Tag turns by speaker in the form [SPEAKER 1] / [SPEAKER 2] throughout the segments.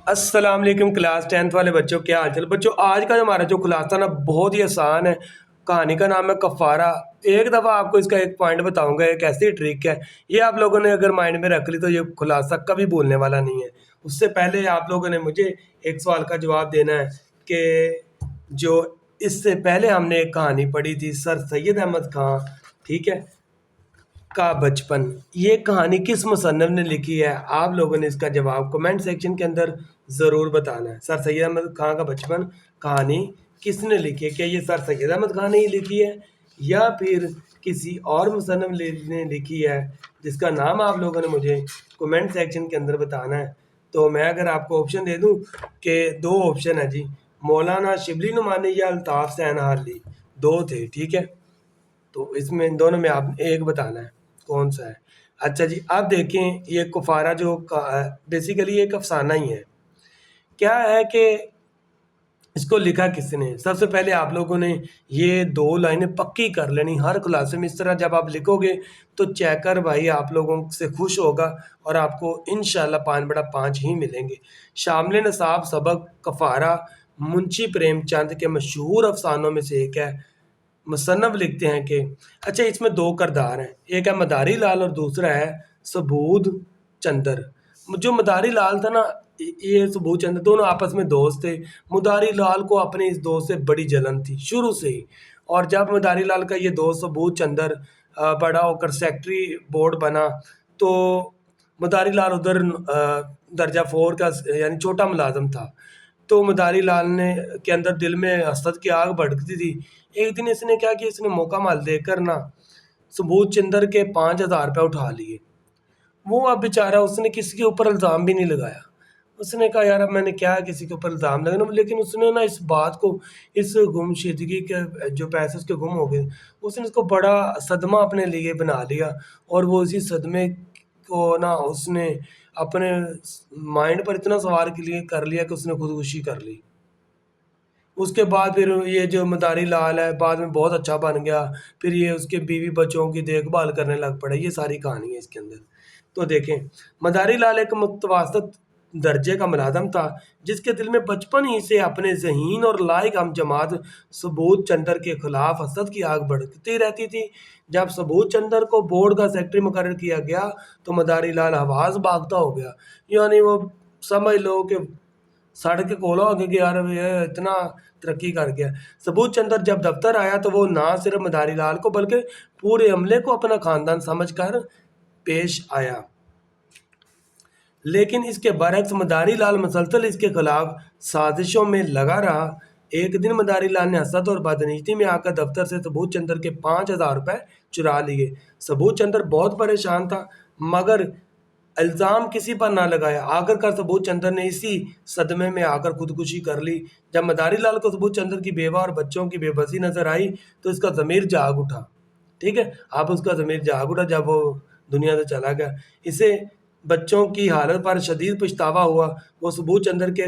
[SPEAKER 1] अस्सलाम वालेकुम class 10th वाले बच्चों, क्या हाल चाल बच्चों। आज का जो हमारा जो खुलासा ना बहुत ही आसान है। कहानी का नाम है कफ़ारा। एक दफ़ा आपको इसका एक पॉइंट बताऊंगा, एक ऐसी ट्रिक है, ये आप लोगों ने अगर माइंड में रख ली तो ये खुलासा कभी भूलने वाला नहीं है। उससे पहले आप लोगों ने मुझे एक सवाल का जवाब देना है कि जो इससे पहले हमने एक कहानी पढ़ी थी सर सैयद अहमद खान, ठीक है, का बचपन, ये कहानी किस मुसन्निफ ने लिखी है। आप लोगों ने इसका जवाब कमेंट सेक्शन के अंदर ज़रूर बताना है। सर सैयद अहमद खान का बचपन कहानी किसने लिखी है? क्या ये सर सैयद अहमद खान ने ही लिखी है या फिर किसी और मुसन्निफ ने लिखी है, जिसका नाम आप लोगों ने मुझे कमेंट सेक्शन के अंदर बताना है। तो मैं अगर आपको ऑप्शन दे दूं कि दो ऑप्शन है जी, मौलाना शिबली नुमानी या अल्ताफ़ सैन हाली, दो थे, ठीक है। तो इसमें इन दोनों में आप एक बताना है कौन सा है। अच्छा जी, अब देखें ये कुफारा जो बेसिकली एक अफसाना ही है। क्या है कि इसको लिखा किसने? सबसे पहले आप लोगों ने ये दो लाइनें पक्की कर लेनी हर क्लास में। इस तरह जब आप लिखोगे तो चेकर भाई आप लोगों से खुश होगा और आपको इंशाल्लाह 5/5 ही मिलेंगे। शामिल नसाब सबक कफ़ारा मुंशी प्रेमचंद के मशहूर अफसानों में से एक है। मुसन्नफ़ लिखते हैं कि अच्छा, इसमें दो किरदार हैं, एक है मदारी लाल और दूसरा है सबूद चंदर। जो मदारी लाल था ना, ये सबूत चंदर, दोनों आपस में दोस्त थे। मदारी लाल को अपने इस दोस्त से बड़ी जलन थी शुरू से ही। और जब मदारी लाल का ये दोस्त सबूत चंदर बड़ा होकर सेक्रेटरी बोर्ड बना, तो मदारी लाल उधर दर्जा 4 का यानी छोटा मुलाजम था। तो मदारी लाल ने के अंदर दिल में हसद की आग भड़कती थी। एक दिन इसने क्या किया, इसने मौका माल देकर ना सबूत चंदर के 5,000 रुपये उठा लिए। वो अब बेचारा, उसने किसी के ऊपर इल्ज़ाम भी नहीं लगाया। उसने कहा यार अब मैंने क्या किसी के ऊपर इल्ज़ाम लगाना, लेकिन उसने ना इस बात को, इस गुमशुदगी के जो पैसे उसके गुम हो गए, उसने इसको बड़ा सदमा अपने लिए बना लिया। और वो इसी सदमे को ना उसने अपने माइंड पर इतना सवार के लिए कर लिया कि उसने खुदकुशी कर ली। उसके बाद फिर ये जो मदारी लाल है बाद में बहुत अच्छा बन गया। फिर ये उसके बीवी बच्चों की देखभाल करने लग पड़ा। ये सारी कहानी है इसके अंदर। तो देखें, मदारी लाल एक मुतवासत दर्जे का मुलाजम था, जिसके दिल में बचपन ही से अपने ज़हीन और लायक हम जमात सबूत चंदर के खिलाफ हसद की आग भड़कती रहती थी। जब सबूत चंदर को बोर्ड का सेक्रेटरी मुकर्रर किया गया तो मदारी लाल हवास भागता हो गया। यानी वो समझ लो कि सड़ के कोला हो गया कि यार ये इतना तरक्की कर गया। सबूत चंदर जब दफ्तर आया तो वो ना सिर्फ मदारी लाल को बल्कि पूरे अमले को अपना खानदान समझकर पेश आया। लेकिन इसके बरक्स मदारी लाल मुसलसल इसके खिलाफ साजिशों में लगा रहा। एक दिन मदारी लाल ने हसद और बदनीति में आकर दफ्तर से सबूत चंदर के 5,000 रुपये चुरा लिए। सबूत चंदर बहुत परेशान था, मगर इल्ज़ाम किसी पर ना लगाया। आखिरकार सबूत चंदर ने इसी सदमे में आकर खुदकुशी कर ली। जब मदारी लाल को सबूत चंदर की बेवा और बच्चों की बेबसी नजर आई तो इसका ज़मीर जाग उठा। ठीक है, आप उसका ज़मीर जाग उठा जब वो दुनिया से चला गया। इसे बच्चों की हालत पर शदीद पछतावा हुआ। वो सबूत चंदर के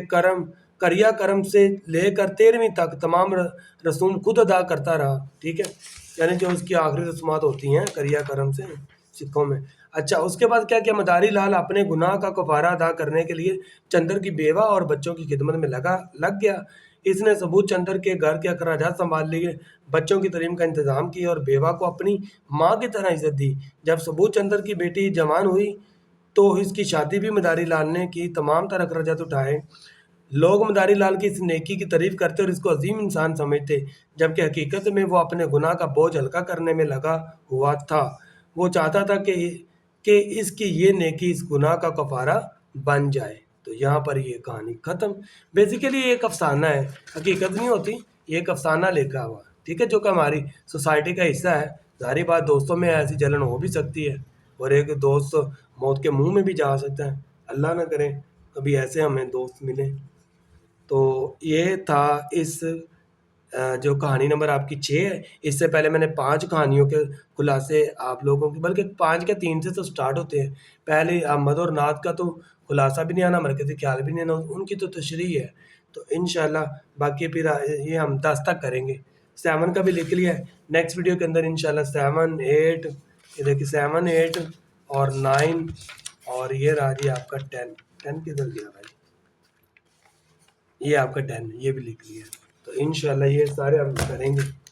[SPEAKER 1] करिया करम से लेकर 13वीं तक तमाम रसूम खुद अदा करता रहा। ठीक है, यानी जो उसकी आखिरी रस्मात होती हैं करिया करम से सिखों में। अच्छा, उसके बाद क्या किया, मदारी लाल अपने गुनाह का कफारा अदा करने के लिए चंदर की बेवा और बच्चों की खिदमत में लग गया। इसने सबूत चंदर के घर के अखराजात संभाल लिए, बच्चों की तालीम का इंतजाम किया और बेवा को अपनी माँ की तरह इज्जत दी। जब सबूत चंदर की बेटी जवान हुई तो इसकी शादी भी मदारी लाल ने की। तमाम तर अखराजात उठाए। लोग मदारी लाल की इस नेकी की तारीफ करते और इसको अजीम इंसान समझते, जबकि हकीकत में वो अपने गुनाह का बोझ हल्का करने में लगा हुआ था। वो चाहता था कि इसकी ये नेकी इस गुनाह का कफारा बन जाए। तो यहाँ पर ये कहानी ख़त्म। बेसिकली ये एक अफसाना है, हकीकत नहीं होती, ये एक अफसाना लिखा हुआ, ठीक है, जो कि हमारी सोसाइटी का हिस्सा है। ज़ाहिर बात, दोस्तों में ऐसी जलन हो भी सकती है और एक दोस्त मौत के मुंह में भी जा सकता है। अल्लाह ना करे कभी ऐसे हमें दोस्त मिले। तो ये था इस जो कहानी नंबर आपकी 6 है। इससे पहले मैंने 5 कहानियों के खुलासे आप लोगों की, बल्कि 5 के 3 से तो स्टार्ट होते हैं। पहले अहमद और नात का तो खुलासा भी नहीं आना, मरकज़ी ख्याल भी नहीं आना, उनकी तो तशरीह है। तो इंशाल्लाह बाकी फिर ये हम 10 तक करेंगे। 7 का भी लिख लिया है। नेक्स्ट वीडियो के अंदर इंशाल्लाह 7, 8, ये देखिए 7, 8 और 9 और ये रहा जी आपका 10। 10 किधर गया भाई? یہ آپ کا 10 یہ بھی لکھ لیا. تو انشاءاللہ یہ سارے ہم کریں گے.